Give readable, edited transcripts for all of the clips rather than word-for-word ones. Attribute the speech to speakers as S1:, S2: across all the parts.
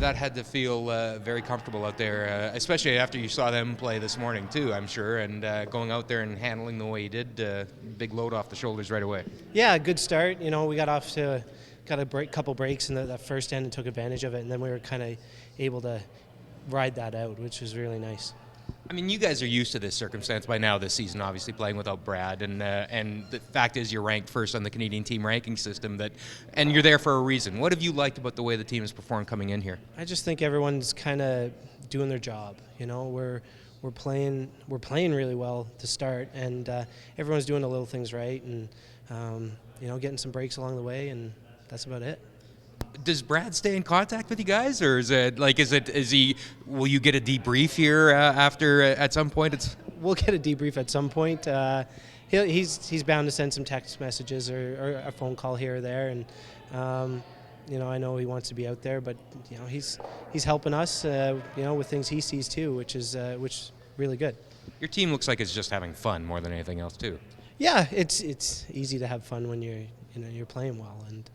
S1: that had to feel very comfortable out there, especially after you saw them play this morning too, I'm sure, and going out there and handling the way you did, big load off the shoulders right away.
S2: Yeah, good start. We got a couple breaks in that first end and took advantage of it, and then we were kind of able to ride that out, which was really nice.
S1: I mean, you guys are used to this circumstance by now this season, obviously playing without Brad, and the fact is you're ranked first on the Canadian team ranking system, and you're there for a reason. What have you liked about the way the team has performed coming in here?
S2: I just think everyone's kind of doing their job. We're playing really well to start, and everyone's doing the little things right, and getting some breaks along the way, and that's about it.
S1: Does Brad stay in contact with you guys, or will you get a debrief here after at some point?
S2: We'll get a debrief at some point. He's bound to send some text messages or a phone call here or there, and I know he wants to be out there, but he's helping us with things he sees too, which is really good.
S1: Your team looks like it's just having fun more than anything else too.
S2: Yeah, it's easy to have fun when you're playing well, and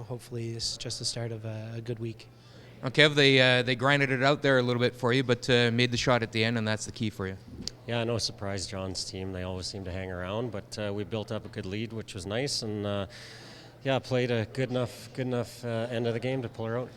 S2: hopefully this is just the start of a good week.
S1: Okay, they grinded it out there a little bit for you, but made the shot at the end, and that's the key for you.
S3: Yeah, no surprise, John's team. They always seem to hang around, but we built up a good lead, which was nice, and played a good enough end of the game to pull her out.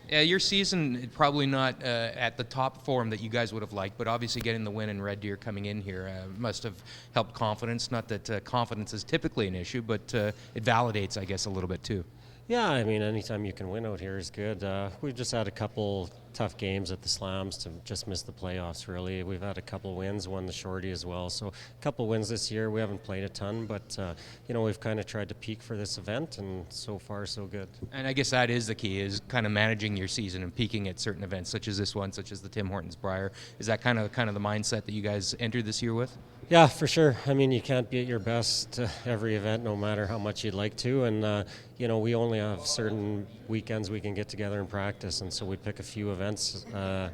S1: Yeah, your season probably not at the top form that you guys would have liked, but obviously getting the win in Red Deer coming in here must have helped confidence. Not that confidence is typically an issue, but it validates, I guess, a little bit too.
S3: Yeah, I mean, anytime you can win out here is good. We've just had a couple tough games at the Slams to just miss the playoffs, really. We've had a couple wins, won the Shorty as well. So a couple wins this year. We haven't played a ton, but, we've kind of tried to peak for this event, and so far, so good.
S1: And I guess that is the key, is kind of managing your season and peaking at certain events, such as this one, such as the Tim Hortons Brier. Is that kind of the mindset that you guys entered this year with?
S3: Yeah, for sure. I mean, you can't be at your best every event, no matter how much you'd like to. And, we only have certain weekends we can get together and practice. And so we pick a few events a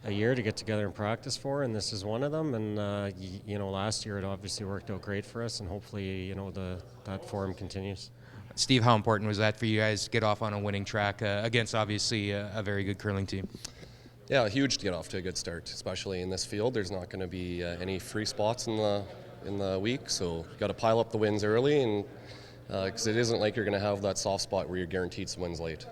S3: year to get together and practice for. And this is one of them. And, last year it obviously worked out great for us. And hopefully, that form continues.
S1: Steve, how important was that for you guys to get off on a winning track against, obviously, a very good curling team?
S4: Yeah, huge to get off to a good start, especially in this field. There's not going to be any free spots in the week, so you got to pile up the wins early, and because it isn't like you're going to have that soft spot where you're guaranteed some wins late.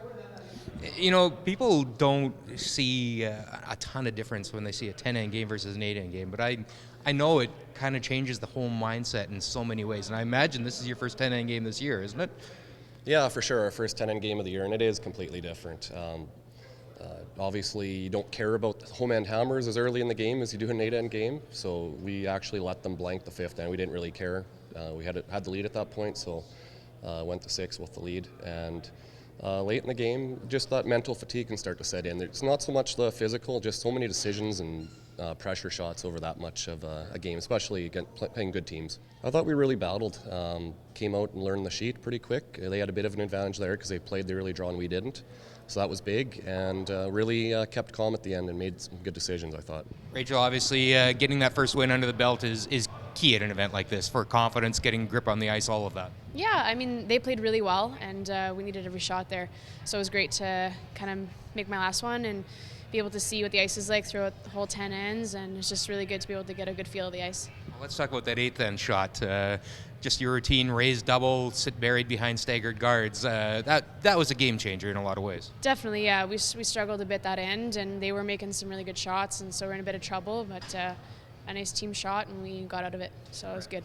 S1: People don't see a ton of difference when they see a 10-end game versus an 8-end game, but I know it kind of changes the whole mindset in so many ways, and I imagine this is your first 10-end game this year, isn't it?
S4: Yeah, for sure, our first 10-end game of the year, and it is completely different. Obviously, you don't care about home end hammers as early in the game as you do an 8-end game, so we actually let them blank the 5th end. We didn't really care. We had the lead at that point, so went to 6 with the lead. And late in the game, just that mental fatigue can start to set in. It's not so much the physical, just so many decisions and pressure shots over that much of a game, especially against playing good teams. I thought we really battled. Came out and learned the sheet pretty quick. They had a bit of an advantage there because they played the early draw and we didn't. So that was big, and really kept calm at the end and made some good decisions, I thought.
S1: Rachel, obviously getting that first win under the belt is key at an event like this for confidence, getting grip on the ice, all of that.
S5: Yeah, I mean, they played really well, and we needed every shot there. So it was great to kind of make my last one and be able to see what the ice is like throughout the whole 10 ends, and it's just really good to be able to get a good feel of the ice.
S1: Well, let's talk about that 8th end shot. Just your routine, raise double, sit buried behind staggered guards. That was a game changer in a lot of ways.
S5: Definitely, yeah. We struggled a bit that end, and they were making some really good shots, and so we're in a bit of trouble, but a nice team shot, and we got out of it, so it was good.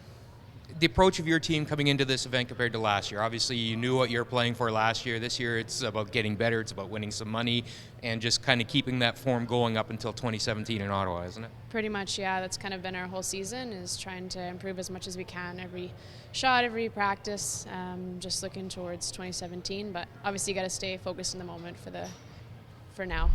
S1: The approach of your team coming into this event compared to last year, obviously you knew what you were playing for last year. This year it's about getting better, it's about winning some money, and just kind of keeping that form going up until 2017 in Ottawa, isn't it?
S5: Pretty much, yeah. That's kind of been our whole season, is trying to improve as much as we can every shot, every practice, just looking towards 2017. But obviously you got to stay focused in the moment for now.